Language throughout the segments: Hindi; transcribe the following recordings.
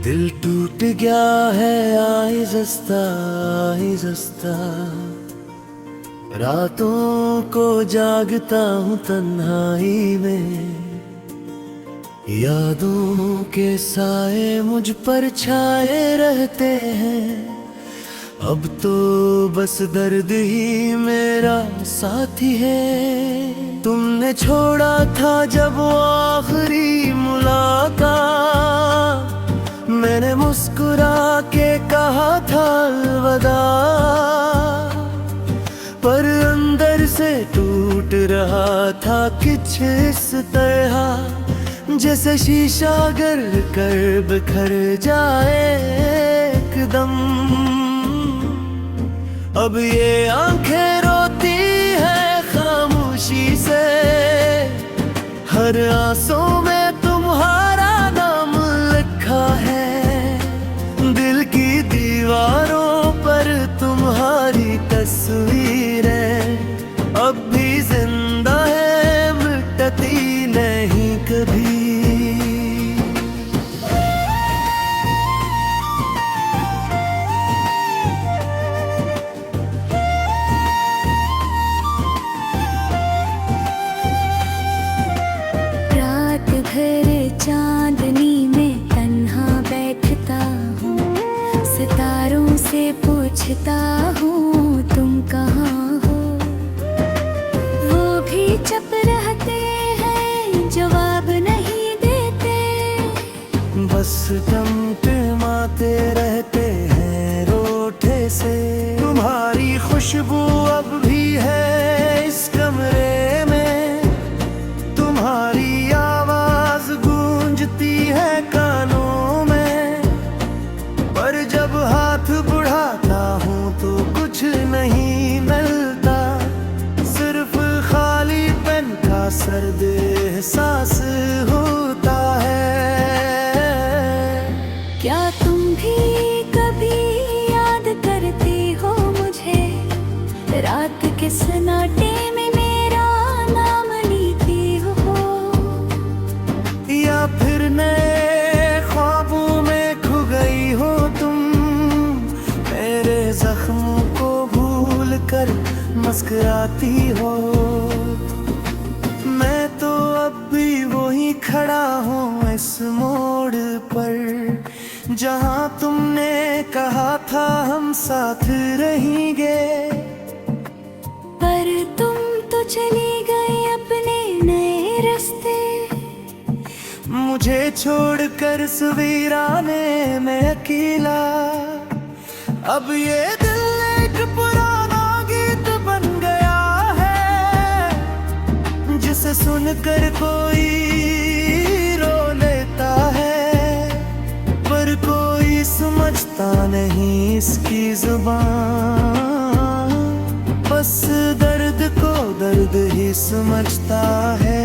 दिल टूट गया है आहिस्ता आहिस्ता, रातों को जागता हूँ तन्हाई में। यादों के साए मुझ पर छाए रहते हैं, अब तो बस दर्द ही मेरा साथी है। तुमने छोड़ा था जब वो आखिरी मुलाकात, मैंने मुस्कुरा के कहा था अलविदा, पर अंदर से टूट रहा था कुछ इस तरह, जैसे शीशा गिर कर बिखर जाए एकदम। अब ये आंखें रोती है खामोशी से, हर आंसू में तुम्हारा नाम लिखा है। दिल की दीवारों पर तुम्हारी तस्वीरें अब भी जिंदा है, मिटती नहीं कभी। रात भर चांदनी में तन्हा बैठता हूँ, सितारों से पूछता हूँ तुम कहाँ हो। वो भी चुप रहते हैं, जवाब नहीं देते, बस टिमटिमाते रहते हैं रोठे से। तुम्हारी खुशबू अब भी है इस कमरे में, तुम्हारी आवाज गूंजती है कानों में, पर जब हाथ बढ़ाता हूँ तो कुछ नहीं मिलता, सिर्फ खाली पेन का सर्द एहसास होता है। क्या तुम भी कभी याद करती हो मुझे, रात के सन्नाटे में मेरा नाम लेती हो, या फिर नए ख्वाबों में खो गई हो तुम, मेरे जख्मों को भूल कर मुस्कुराती हो। मैं तो अब भी वही खड़ा हूँ इस मोड़ पर, जहाँ तुमने कहा था हम साथ रहेंगे, पर तुम तो चली गई अपने नए रास्ते। मुझे छोड़कर सवीराने में अकेला। अब ये दिल एक पुराना गीत बन गया है, जिसे सुनकर कोई रो लेता है, पर कोई समझता नहीं इसकी जुबान, बस दर्द को दर्द ही समझता है।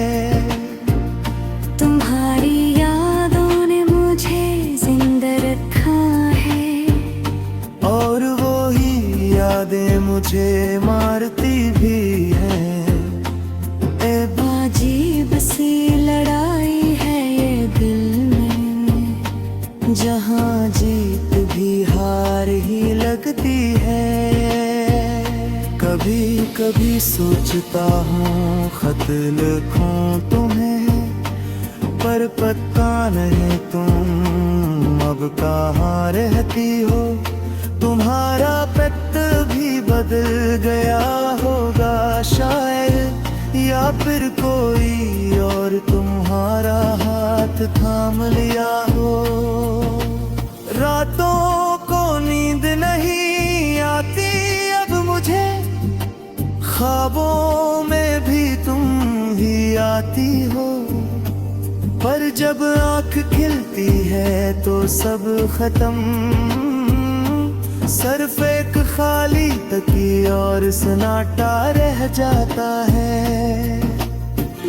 तुम्हारी यादों ने मुझे जिंदा रखा है, और वो ही यादें मुझे मारती भी हैं। अजीब सी लड़ाई है ये दिल में, जहाँ जीत भी हार ही लगती है। कभी कभी सोचता हूँ खत लिखूं तुम्हें, पर पता नहीं तुम अब कहाँ रहती हो। तुम्हारा पेट भी बदल गया होगा शायद, या फिर कोई और तुम्हारा हाथ थाम लिया हो। रातों को नींद नहीं आती अब मुझे, ख्वाबों में भी तुम ही आती हो, पर जब आँख खिलती है तो सब खत्म, सिर्फ एक खाली तकिया और सन्नाटा रह जाता है।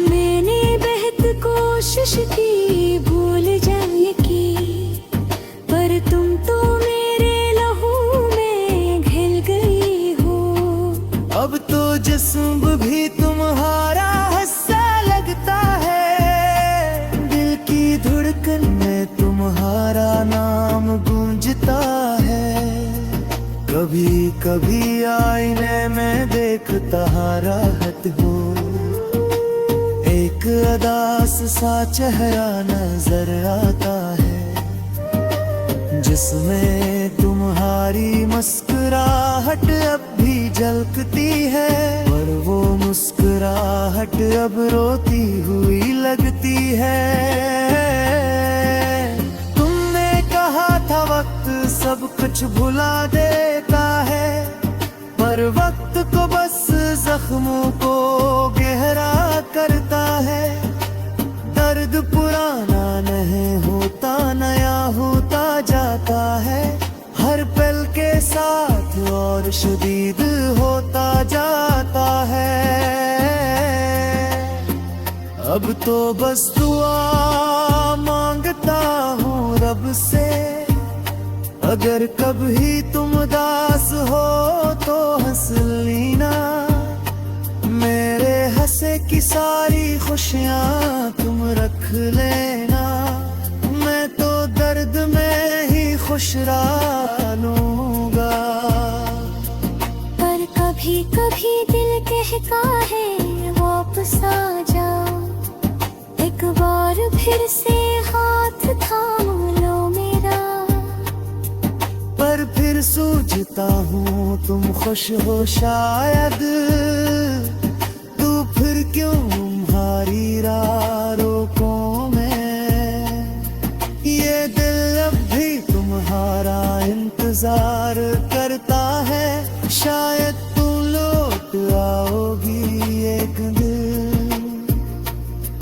मैंने बेहद कोशिश की भूल जाने की, पर तुम तो मेरे लहू में घिल गई हो। अब तो जिस्म भी तुम्हारा हिस्सा लगता है, दिल की धड़कन में तुम्हारा नाम कभी कभी आईने में देखता राहत हो, एक अदास सा चेहरा नजर आता है, जिसमें तुम्हारी मुस्कुराहट अब भी झलकती है। पर वो मुस्कुराहट अब रोती हुई लगती है। तुमने कहा था वक्त सब कुछ भुला देता है, पर वक्त को बस जख्मों को गहरा करता है। दर्द पुराना नहीं होता, नया होता जाता है, हर पल के साथ और शदीद होता जाता है। अब तो बस दुआ मांगता हूँ रब से, अगर कभी तुम उदास हो तो हंस लेना, मेरे हंसे की सारी खुशियाँ तुम रख लेना, मैं तो दर्द में ही खुश रह लूँगा। पर कभी कभी दिल कहता है वापस आ जाओ, एक बार फिर से हाथ थाम लो मेरा। पर फिर सोचता हूँ तुम खुश हो शायद, तू फिर क्यों तुम्हारी राह रोको मैं। ये दिल अब भी तुम्हारा इंतजार करता है, शायद तुम लौट आओगी एक दिन।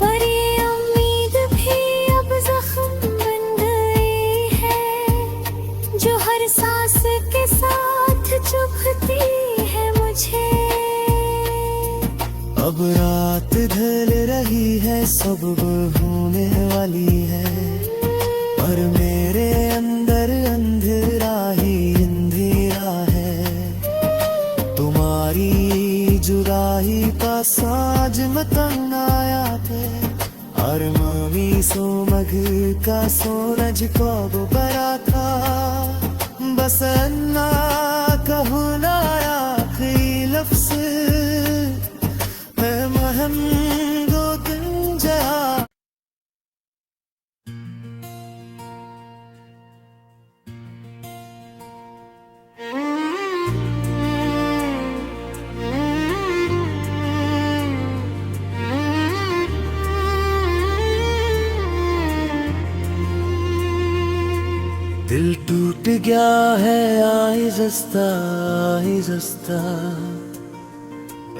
पर ये उम्मीद भी अब जख्म बन गई है, जो हर सांस के साथ चुभती है मुझे। अब रात ढल रही है, सब होने वाली है, पर मेरे अंदर अंधेरा ही अंधेरा है। तुम्हारी जुदाई का साज मतंग आया थे, और मम्मी सोमघ का सोनज को बरा था। बस अन्ना कहूँ ना आखिरी लफ्ज़, मैं महम दो दिन जा। दिल टूट गया है आहिस्ता आहिस्ता,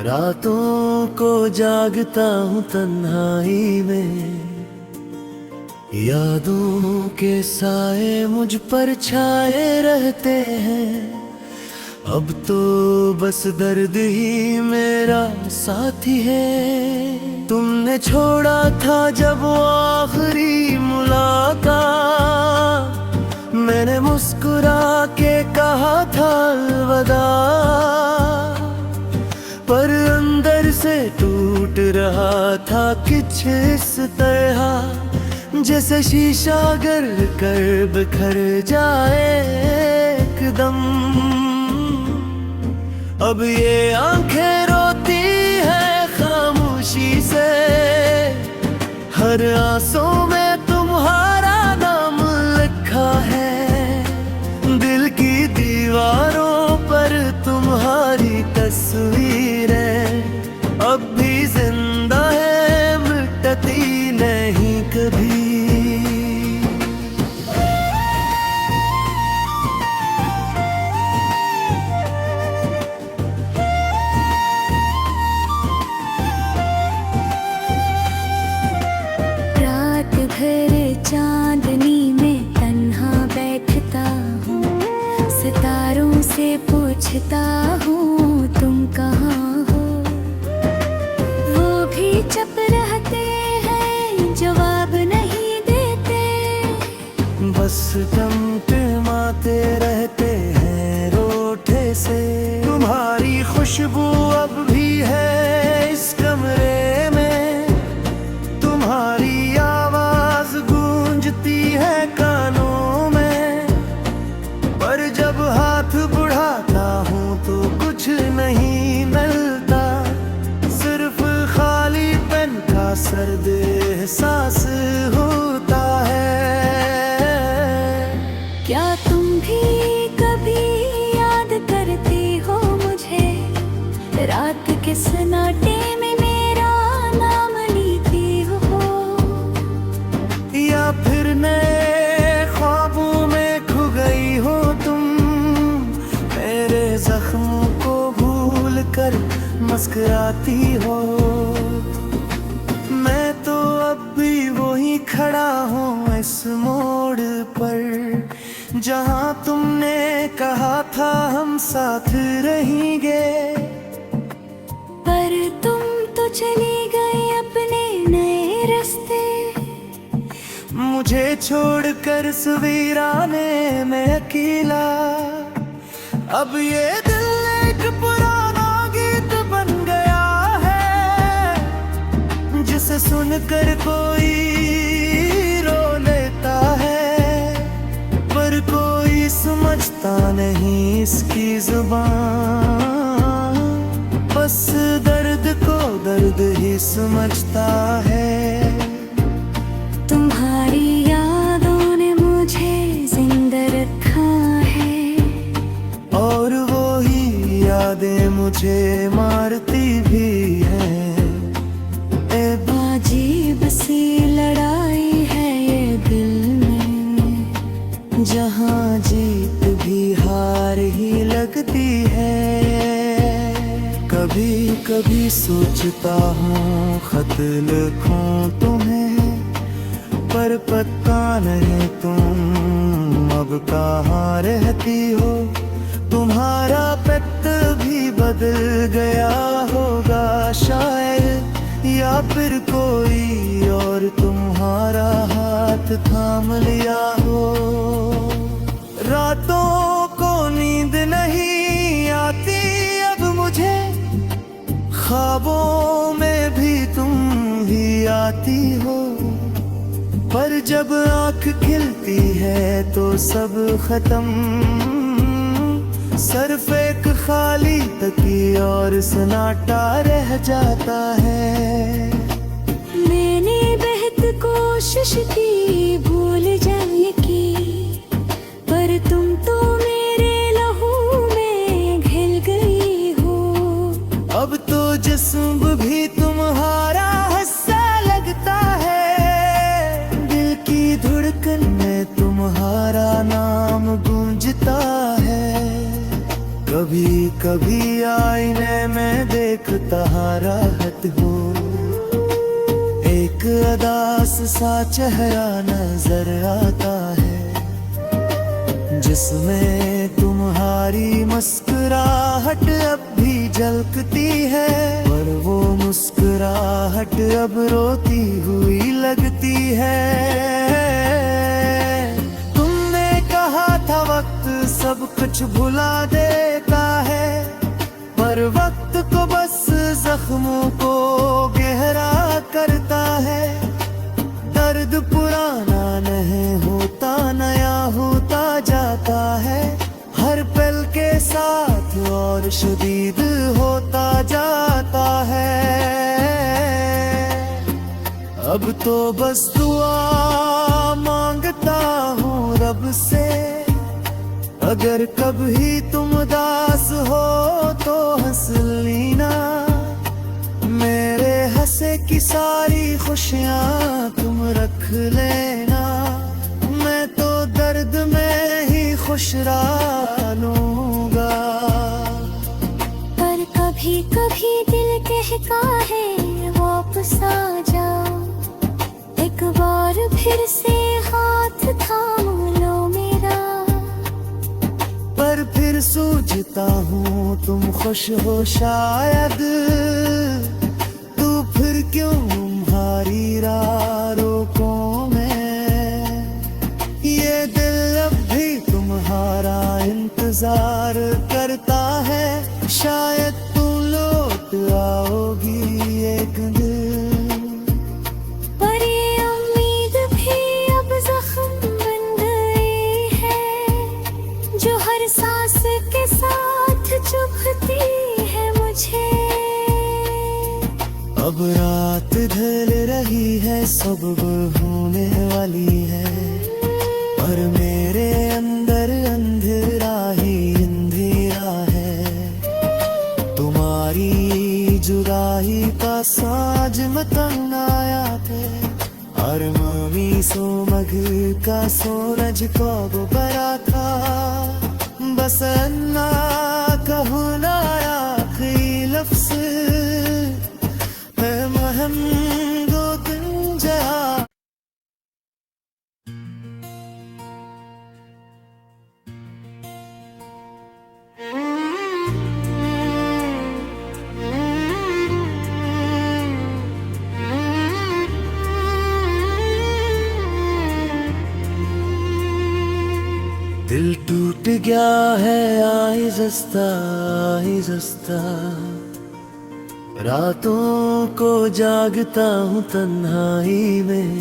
रातों को जागता हूँ तन्हाई में, यादों के साए मुझ पर छाए रहते हैं। अब तो बस दर्द ही मेरा साथी है। तुमने छोड़ा था जब वो आखिरी मुलाकात, मैंने मुस्कुरा के कहा था अलविदा, पर अंदर से टूट रहा था कुछ इस तरह, जैसे शीशा गिर कर बिखर जाए एकदम। अब ये आंखें रोती है खामोशी से, हर आंसू में तुम्हारा नाम लिखा है। दिल की दीवारों पर तुम्हारी तस्वीरें अब भी जिंदा है, मिटती नहीं कभी। रात भर चांदनी में तन्हा बैठता हूँ, सितारों से पूछता हूँ तुम कहाँ हो। वो भी चुप रहते हैं, जवाब नहीं देते, बस टिमटिमाते रहते हैं रोठे से। तुम्हारी खुशबू अब भी है इस कमरे में, तुम्हारी आवाज गूंजती है कानों में, पर जब हाथ बढ़ाता एहसास होता है। क्या तुम भी कभी याद करती हो मुझे, रात के सन्नाटे में मेरा नाम लेती हो, या फिर नए ख्वाबों में खो गई हो तुम, मेरे जख्मों को भूल कर मुस्कुराती हो। मैं तो अब भी वही खड़ा हूँ इस मोड़ पर, जहाँ तुमने कहा था हम साथ रहेंगे। पर तुम तो चली गई अपने नए रास्ते, मुझे छोड़कर सवीराने में अकेला। अब ये दिल एक पुराना गीत बन गया है, जिसे सुनकर कोई रो लेता है, पर कोई समझता नहीं इसकी जुबान। बस दर्द को दर्द ही समझता है। तुम्हारी यादों ने मुझे जिंदा रखा है, और वो ही यादें मुझे मारती भी हैं। अजीब सी लड़ाई है ये दिल में, जहाँ जीत भी हार ही लगती है। कभी कभी सोचता हूँ खत लिखूं तुम्हें, पर पता नहीं तुम अब कहाँ रहती हो। तुम्हारा पत भी बदल गया होगा शायद, या फिर कोई और तुम्हारा हाथ थाम लिया हो। रातों को नींद नहीं आती अब मुझे, ख्वाबों में भी तुम ही आती हो। पर जब आँख खिलती है तो सब खत्म, सिर्फ एक खाली तकी और सन्नाटा रह जाता है। मैंने बेहद कोशिश की भूल जाने की, पर तुम तो मेरे लहू में घिल गई हो। अब तो जिस्म भी तुम्हारा हिस्सा लगता है, दिल की धड़कन में तुम्हारा नाम गूंजता है। कभी कभी आईने में देखता राहत हो, एक अदास सा चेहरा नजर आता है, जिसमें तुम्हारी मुस्कुराहट अब भी झलकती है। पर वो मुस्कुराहट अब रोती हुई लगती है। तुमने कहा था वक्त सब कुछ भुला देता है, पर वक्त को बस जख्मों को गहरा करता है। दर्द पुराना नहीं होता, नया होता जाता है, हर पल के साथ और शदीद होता जाता है। अब तो बस दुआ मांगता हूँ रब से, अगर कभी तुम उदास हो तो हंस लेना। मेरे हंसे की सारी खुशियाँ तुम रख लेना, मैं तो दर्द में ही खुश रह लूँगा। पर कभी कभी दिल कहता है वापस आ जाओ, एक बार फिर से हाथ थाम लो मेरा। पर फिर सोचता हूँ तुम खुश हो शायद, तू फिर क्यों तुम्हारी राह रोको मैं। ये दिल अब भी तुम्हारा इंतजार करता है, शायद तुम लौट आओगी एक दिन। पर ये उम्मीद भी अब जख्म बन गई है, जो हर सांस के साथ चुभती है मुझे। अब रात ढल रही है सबब होने वाली है, पर मेरे अंदर अंधेरा ही अंधेरा है। तुम्हारी जुदाई का साज में तंग आया थे, और मम्मी सो मघ का सोरज कब बरा था। बस अन्ना कहूँ ना आखिरी लफ्ज़ मैं महम दो दिन जहा। दिल टूट गया है आहिस्ता आहिस्ता, रातों को जागता हूँ तन्हाई में।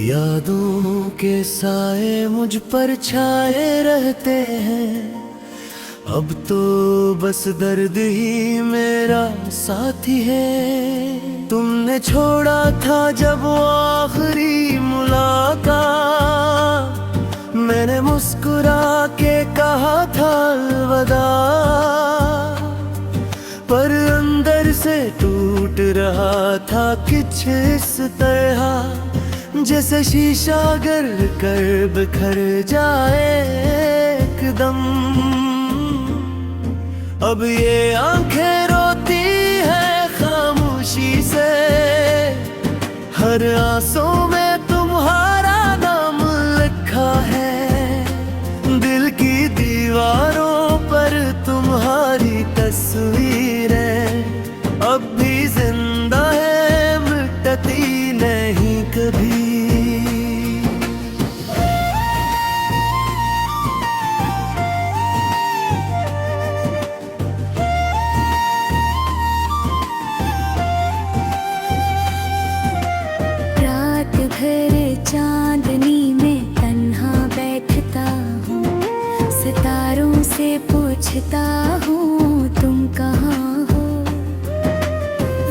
यादों के साए मुझ पर छाए रहते हैं, अब तो बस दर्द ही मेरा साथी है। तुमने छोड़ा था जब वो आखिरी मुलाकात, मैंने मुस्कुरा के कहा था अलविदा, पर अंदर से टूट रहा था कुछ इस तरह, जैसे शीशा गिर कर बिखर जाए एकदम। अब ये आंखें रोती है खामोशी से, हर आंसू में तुम्हारा नाम लिखा है। दिल की दीवारों पर तुम्हारी तस्वीरें अब भी जिंदा है, मिटती नहीं कभी। रात भर चांदनी में तन्हा बैठता हूँ, सितारों से पूछता हूँ तुम कहाँ हो।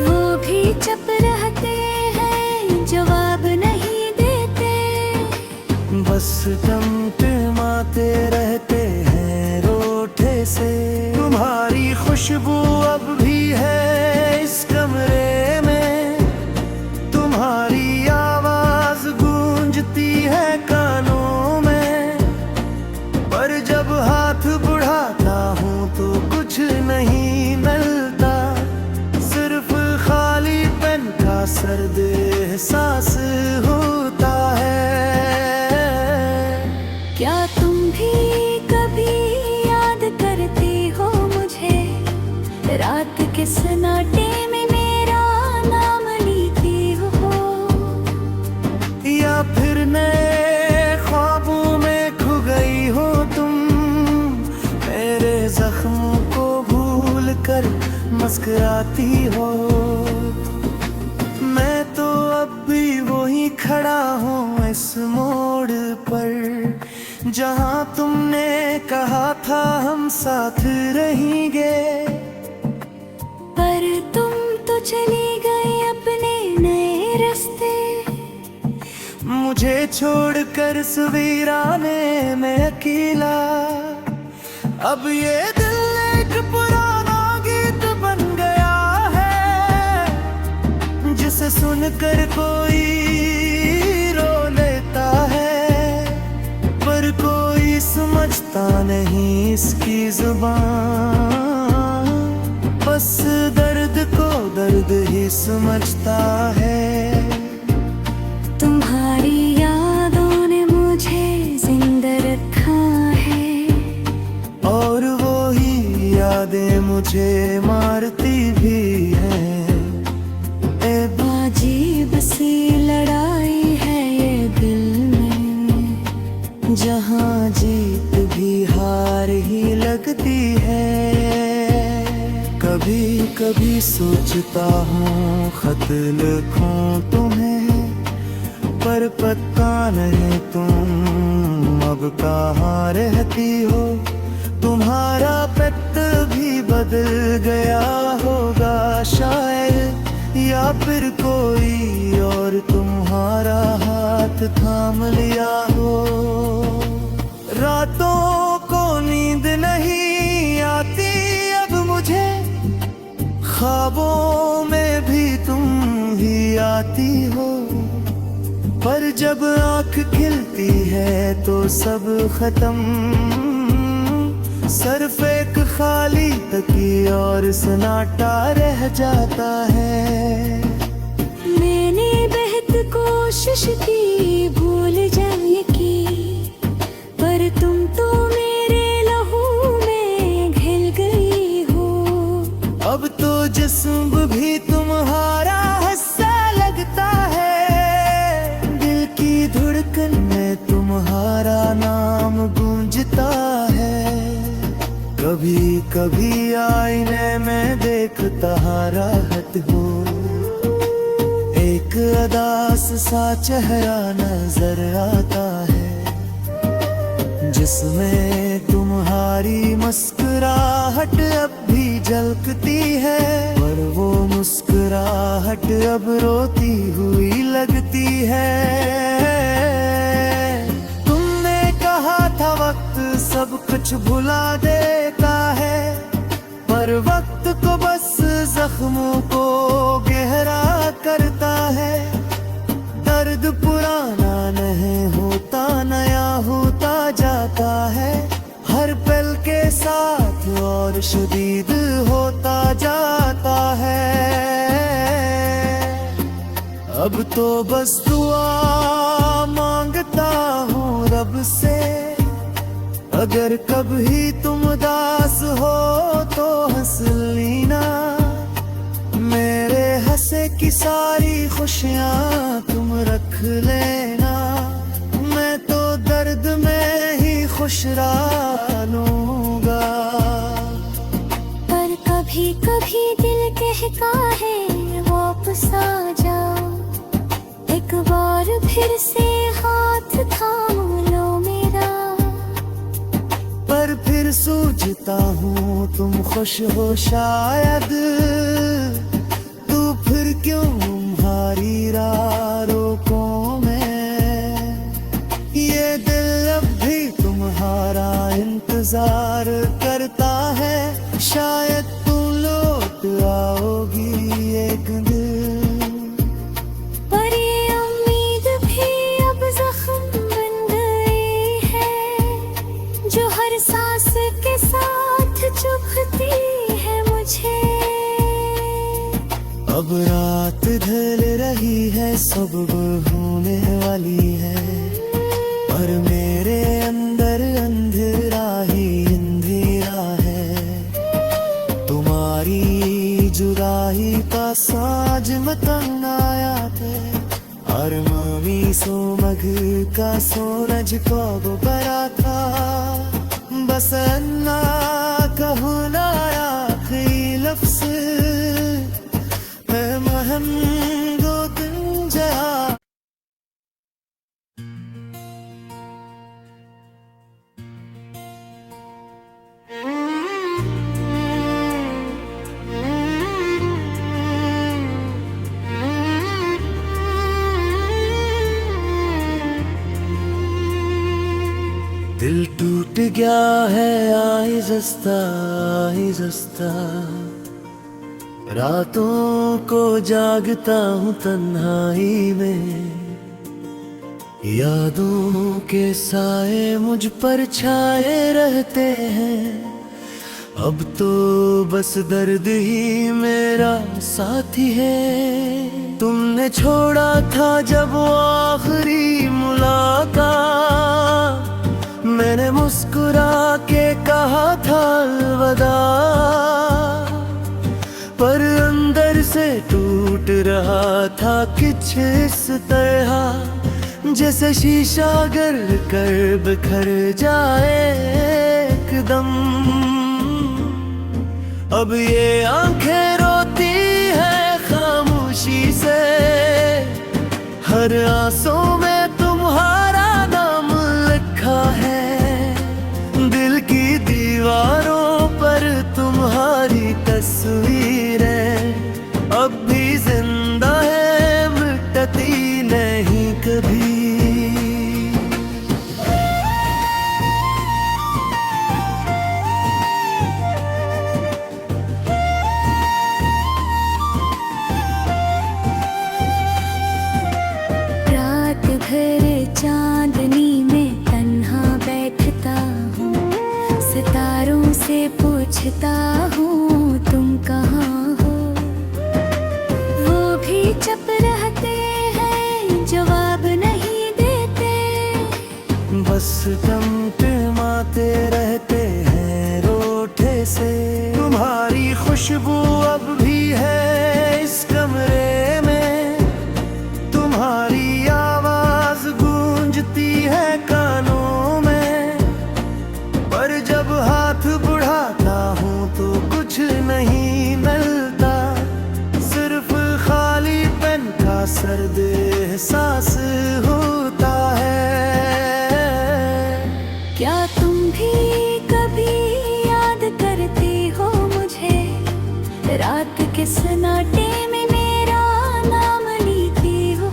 वो भी चुप रहते हैं, जवाब नहीं देते, बस टिमटिमाते रहते हैं रोठे से। तुम्हारी खुशबू अब भी है इस कमरे में, तुम्हारी आवाज गूंजती है कानों में, पर जब हाथ बढ़ाता हूँ तो कुछ नहीं मिलता, सिर्फ खाली पेन का सर्द एहसास होता है। क्या तुम भी कभी याद करती हो मुझे, रात के सन्नाटे में मेरा नाम लेती हो, या फिर नए ख्वाबों में खो गई हो तुम, मेरे जख्मों को भूल कर मुस्कुराती हो। मैं तो अब भी वही खड़ा हूँ इस मोड़ पर, जहाँ तुमने कहा था हम साथ रहेंगे, पर तुम तो चली गई अपने नए रास्ते। मुझे छोड़कर सवीराने में अकेला, अब ये दिल एक पुराना गीत बन गया है, जिसे सुनकर कोई रो लेता है, पर कोई समझता नहीं इसकी जुबान, बस दर्द को दर्द ही समझता है। तुम्हारी यादों ने मुझे जिंदा रखा है, और वो ही यादें मुझे मारती भी हैं। अजीब सी लड़ाई है ये दिल में, जहाँ जीत भी हार ही लगती है। कभी कभी सोचता हूँ खत लिखूं तुम्हें, पर पता नहीं तुम अब कहाँ रहती हो। तुम्हारा पेट भी बदल गया होगा शायद, या फिर कोई और तुम्हारा हाथ थाम लिया हो। रातों को नींद नहीं आती अब मुझे, ख्वाबों में भी तुम ही आती हो। पर जब आँख खिलती है तो सब खत्म, सिर्फ एक खाली तकिया और सन्नाटा रह जाता है। मैंने बेहद कोशिश की भूल जाने की, पर तुम तो मेरे लहू में घिल गई हो। अब तो जिस्म भी तुम्हारा हिस्सा लगता है, दिल की धड़कन में तुम्हारा नाम गूंजता है। कभी कभी आईने में देखता राहत हो, एक अदास सा चेहरा नजर आता है, जिसमें तुम्हारी मुस्कुराहट अब भी झलकती है। पर वो मुस्कुराहट अब रोती हुई लगती है। तुमने कहा था वक्त सब कुछ भुला देता है, पर वक्त को बस जख्मों को गहरा करता है। दर्द पुराना नहीं होता, नया होता जाता है, हर पल के साथ और शदीद होता जाता है। अब तो बस दुआ मांगता हूँ रब से, अगर कभी तुम उदास हो तो हंस लेना। मेरे हंसे की सारी खुशियाँ तुम रख लेना, मैं तो दर्द में ही खुश रह लूँगा। पर कभी कभी दिल कहता है वापस आ जाओ, एक बार फिर से हाथ थाम लो मेरा। पर फिर सोचता हूँ तुम खुश हो शायद, तू फिर क्यों तुम्हारी राह रोको मैं। ये दिल अब भी तुम्हारा इंतजार करता है, शायद तुम लौट आओगी एक दिन। पर ये उम्मीद भी अब जख्म बन गई है, जो हर सांस के साथ चुभती है मुझे। अब रात ढल रही है, सुबह होने वाली है, पर मेरे अंदर अंधेरा ही अंधेरा है। तुम्हारी जुदाई का साज मतंग आया थे, और मम्मी सोमघ का सोनज कब बरा था। बस अन्ना कहूँ ना आखिरी लफ्ज़, मैं महम दो दिन जहा। दिल टूट गया है आहिस्ता आहिस्ता, रातों को जागता हूँ तन्हाई में। यादों के साए मुझ पर छाए रहते हैं, अब तो बस दर्द ही मेरा साथी है। तुमने छोड़ा था जब वो आखिरी मुलाकात, मैंने मुस्कुरा के कहा था अलविदा, पर अंदर से टूट रहा था कुछ इस तरह, जैसे शीशा गिर कर बिखर जाए एकदम। अब ये आंखें रोती है खामोशी से, हर आंसू में तुम्हारा नाम लिखा है। दिल की दीवारों पर तुम्हारी तस्वीरें अब भी जिंदा कभी। रात भर चांदनी में तन्हा बैठता हूँ, सितारों से पूछता हूँ तुम कहाँ हो। वो भी चुप रहते हैं, जवाब नहीं देते। बस टिमटिमाते रहते हैं रोठे से। तुम्हारी खुशबू अब भी है इस कमरे में, तुम्हारी आवाज गूंजती है कानों में। पर जब हाथ बढ़ाता हूँ तो कुछ नहीं मिलता, सिर्फ खाली पेन का सर्द एहसास होता है। क्या तुम भी कभी याद करती हो मुझे, रात के सन्नाटे में मेरा नाम लेती हो।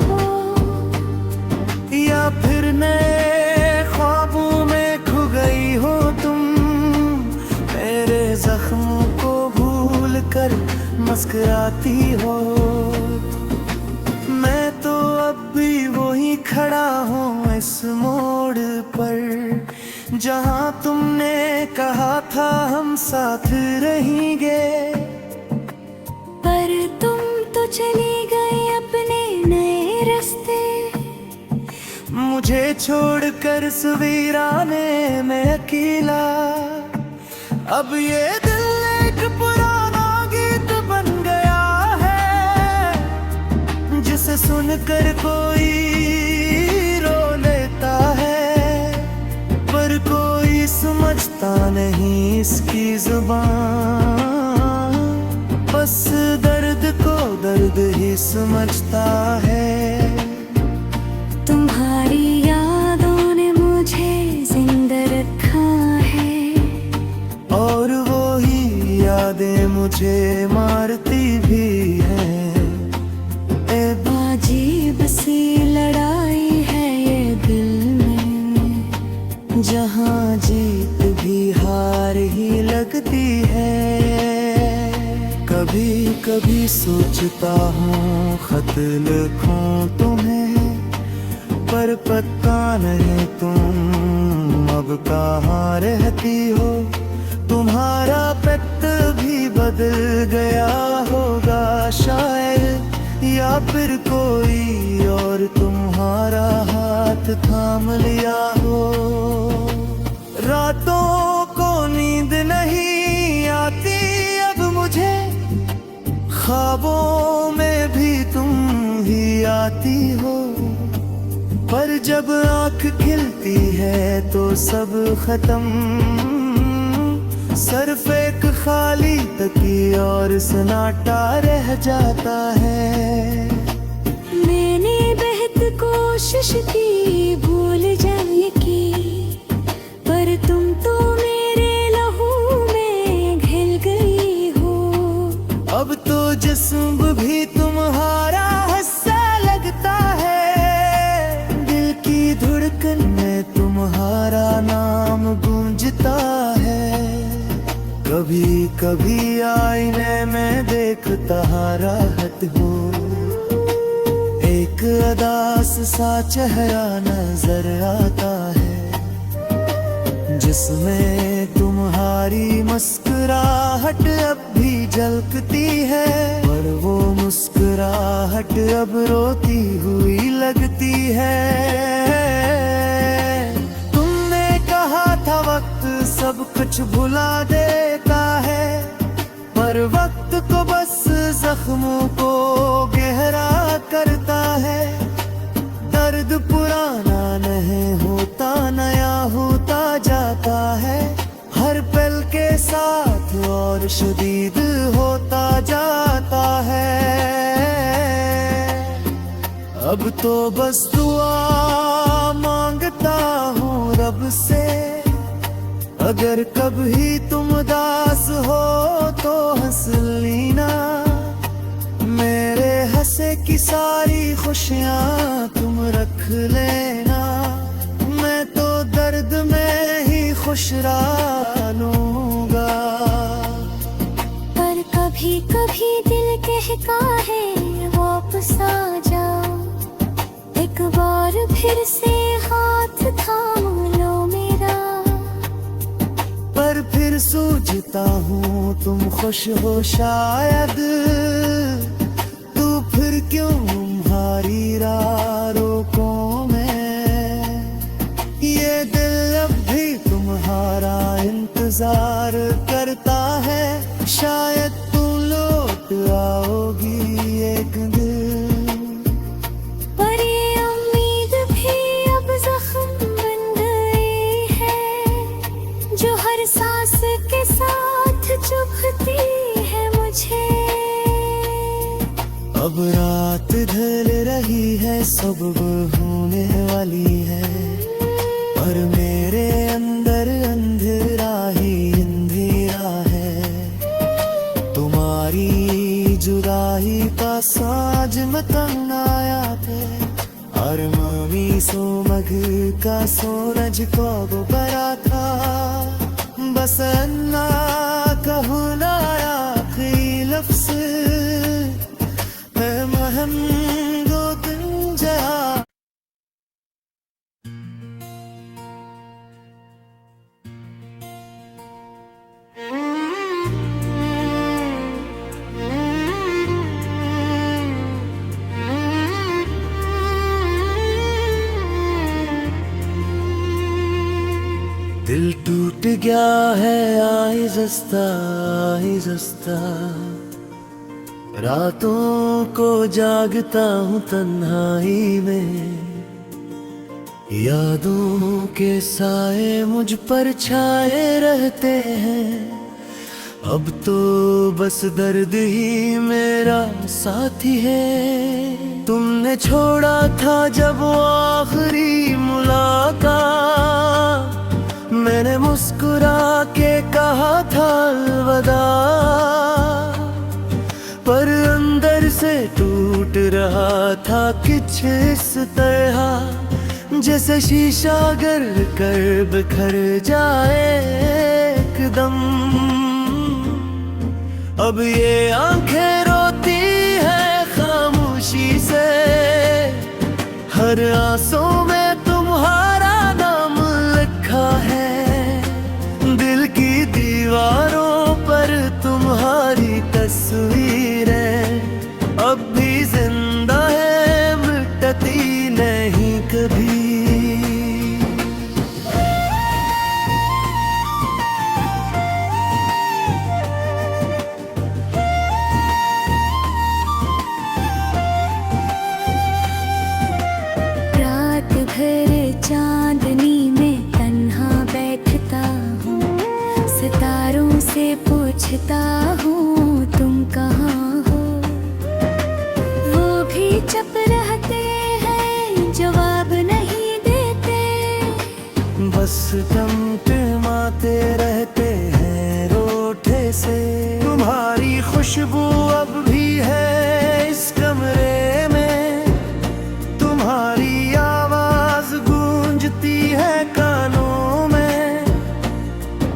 या फिर नए ख्वाबों में खो गई हो तुम, मेरे जख्मों को भूल कर मुस्कुराती हो। मैं तो अब भी वही खड़ा हूँ इस मोड़ पर, जहाँ तुमने कहा था हम साथ रहेंगे। पर तुम तो चली गई अपने नए रास्ते, मुझे छोड़कर सवीराने में अकेला। अब ये दिल एक पुराना गीत बन गया है, जिसे सुनकर कोई रो लेता है, पर कोई समझता नहीं इसकी जुबान। बस दर्द को दर्द ही समझता है। तुम्हारी यादों ने मुझे जिंदा रखा है, और वो ही यादें मुझे मारती भी हैं। अजीब सी लड़ाई है ये दिल में, जहाँ जीत भी हार ही लगती है। कभी कभी सोचता हूँ खत लिखूं तुम्हें, पर पता नहीं तुम अब कहाँ रहती हो। तुम्हारा पत भी बदल गया होगा शायद, या फिर कोई और तुम्हारा हाथ थाम लिया हो। रातों को नींद नहीं आती अब मुझे, ख्वाबों में भी तुम ही आती हो। पर जब आँख खिलती है तो सब खत्म, सिर्फ एक खाली तकी और सन्नाटा रह जाता है। मैंने बेहद कोशिश की भूल जाने की, पर तुम तो मेरे लहू में घिल गई हो। अब तो जिस्म भी तुम्हारा हिस्सा लगता है, दिल की धड़कन में तुम्हारा नाम गूंजता है। कभी कभी आईने में देखता राहत हो, एक अदास सा चेहरा नजर आता है, जिसमें तुम्हारी मुस्कुराहट अब भी झलकती है। पर वो मुस्कुराहट अब रोती हुई लगती है। तुमने कहा था वक्त सब कुछ भुला देता है, पर वक्त को बस जख्मों को गहरा करता है। दर्द पुराना नहीं होता, नया होता जाता है, हर पल के साथ और शदीद होता जाता है। अब तो बस दुआ मांगता हूँ रब से, अगर कभी तुम उदास हो तो हंस लेना, मेरे हंसे की सारी खुशियाँ तुम रख लेना, मैं तो दर्द में ही खुश लूंगा। पर कभी कभी दिल कहता है वापस आ जाओ, एक बार फिर से हाथ थाम लो मेरा। पर फिर सोचता हूँ तुम खुश हो शायद, तू फिर क्यों तुम्हारी राह रोको मैं। ये दिल अब भी तुम्हारा इंतजार करता है, शायद तुम लौट आओगी एक दिन। पर ये उम्मीद भी अब जख्म बन गई है, जो हर सांस के साथ चुभती है मुझे। अब रात ढल रही है, सुबह होने वाली है, पर मेरे अंदर अंधेरा ही अंधेरा है। तुम्हारी जुदाई का साज में तंग आया थे, और मम्मी सो मघ का सोनज को बरा था। बस अन्ना का भुलाया आखिरी लफ्ज़, हम दो दिन जहा। दिल टूट गया है आहिस्ता आहिस्ता, रातों को जागता हूँ तन्हाई में। यादों के साए मुझ पर छाए रहते हैं, अब तो बस दर्द ही मेरा साथी है। तुमने छोड़ा था जब वो आखिरी मुलाकात, मैंने मुस्कुरा के कहा था अलविदा, पर अंदर से टूट रहा था कुछ इस तरह, जैसे शीशा गिर कर बिखर जाए एकदम। अब ये आंखें रोती है खामोशी से, हर आंसू में तुम्हारा नाम लिखा है। दिल की दीवारों पर तुम्हारी तस्वीरें अब भी जिंदा है, मिटती नहीं कभी। रात भर चांदनी में तन्हा बैठता हूँ, सितारों से पूछता हूँ तुम कहाँ हो। वो भी चुप रहते हैं, जवाब नहीं देते, बस टमटमाते रहते हैं रोठे से। तुम्हारी खुशबू अब भी है इस कमरे में, तुम्हारी आवाज गूंजती है कानों में।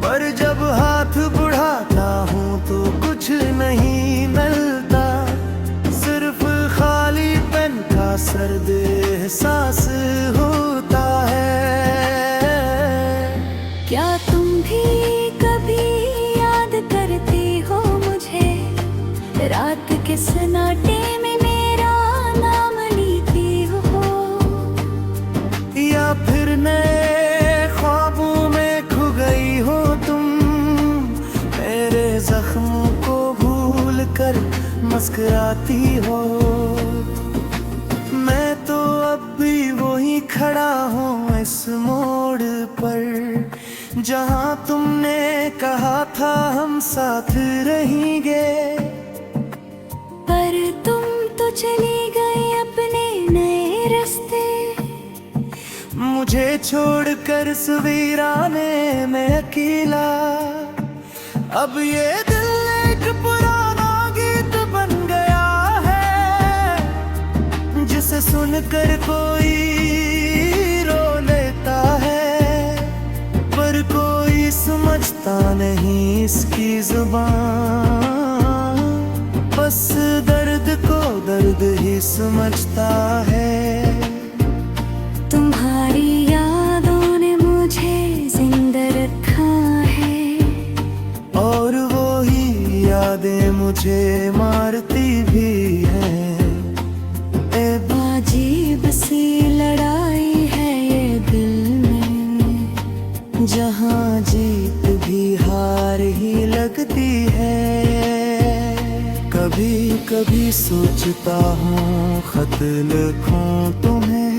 पर जब हाथ बढ़ाता हूँ तो कुछ नहीं मिलता, सिर्फ खाली पेन का सर्द एहसास होता है। क्या तुम भी कभी याद करती हो मुझे, रात के सन्नाटे में मेरा नाम लेती हो। या फिर नए ख्वाबों में खो गई हो तुम, मेरे जख्मों को भूल कर मुस्कुराती हो। मैं तो अब भी वही खड़ा हूँ इस मोड़ पर, जहाँ तुमने कहा था हम साथ रहेंगे। पर तुम तो चली गई अपने नए रास्ते, मुझे छोड़कर सवीराने में अकेला। अब ये दिल एक पुराना गीत बन गया है, जिस से सुनकर कोई रो लेता है, पर कोई समझता नहीं इसकी जुबान। बस दर्द को दर्द ही समझता है। तुम्हारी यादों ने मुझे जिंदा रखा है, और वो ही यादें मुझे मारती भी हैं। अजीब सी लड़ाई है ये दिल में, जहाँ जीत भी हार ही लगती है। कभी कभी सोचता हूँ खत लिखूं तुम्हें,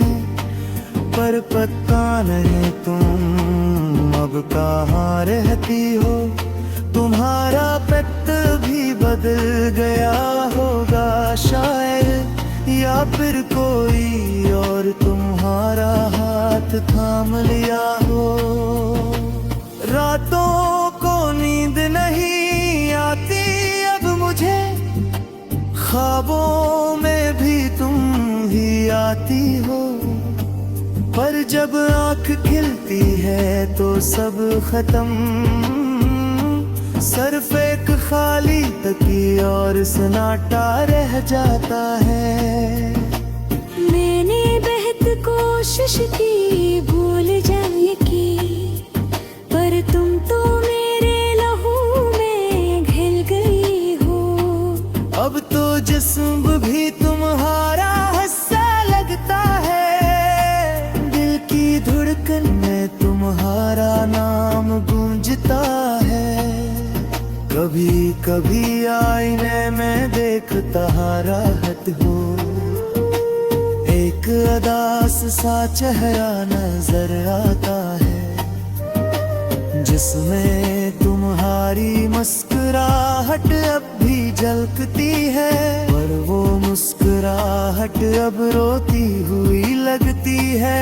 पर पता नहीं तुम अब कहाँ रहती हो। तुम्हारा पत भी बदल गया होगा शायद, या फिर कोई और तुम्हारा हाथ थाम लिया हो। रातों को नींद नहीं आती अब मुझे, ख्वाबों में भी तुम ही आती हो। पर जब आँख खिलती है तो सब खत्म, सिर्फ एक खाली तकी और सन्नाटा रह जाता है। मैंने बेहद कोशिश की भूल जाने की, पर तुम तो मेरे लहू में घिल गई हो। अब तो जिस्म भी तुम्हारा हिस्सा लगता है, दिल की धड़कन में तुम्हारा नाम गूंजता है। कभी कभी आईने में देखता राहत हो, एक अदास सा चेहरा नजर आता है, जिसमें तुम्हारी मुस्कुराहट अब भी झलकती है। पर वो मुस्कुराहट अब रोती हुई लगती है।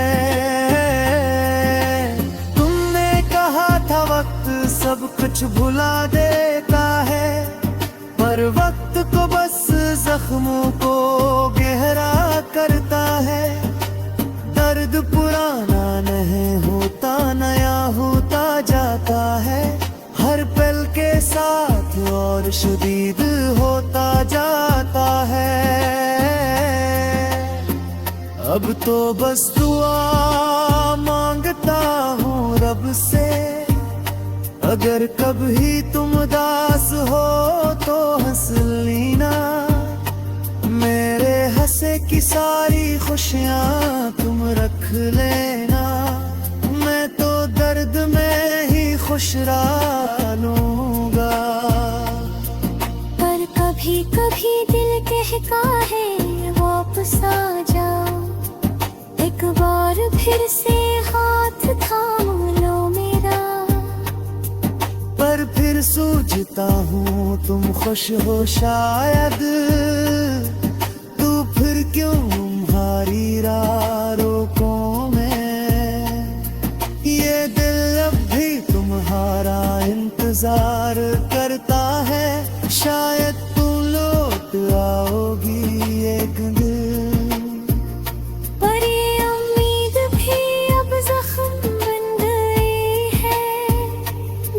तुमने कहा था वक्त सब कुछ भुला देता है, पर वक्त को बस जख्मों को गहरा करता है। दर्द पुराना नहीं होता, नया होता जाता है, हर पल के साथ और शदीद होता जाता है। अब तो बस दुआ मांगता हूँ रब से, अगर कभी तुम उदास हो तो हंस लेना। मेरे हंसे की सारी खुशियाँ तुम रख लेना, मैं तो दर्द में ही खुश रह लूँगा। पर कभी कभी दिल कहता है वापस आ जाओ, एक बार फिर से हाथ थाम लो मेरा। पर फिर सोचता हूँ तुम खुश हो शायद, तू फिर क्यों तुम्हारी राह रोको मैं। ये दिल अब भी तुम्हारा इंतजार करता है, शायद तुम लौट आओगी एक दिन। पर ये उम्मीद भी अब जख्म बन गई है,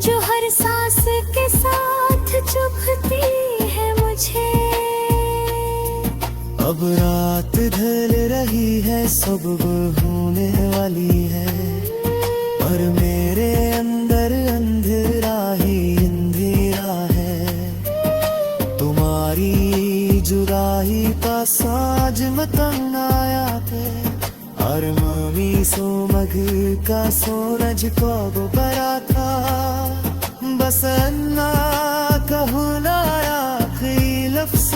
जो हर सांस के साथ चुभती है मुझे। अब रात ढल रही है, सुबह होने वाली है, पर मेरे अंदर अंधेरा ही अंधेरा है। तुम्हारी जुदाई का साज मतंग आया थे, और मम्मी सो मघ का सोनज को बरा था। बस अन्ना कहलाया आखिरी लफ्ज़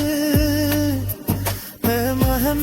है महम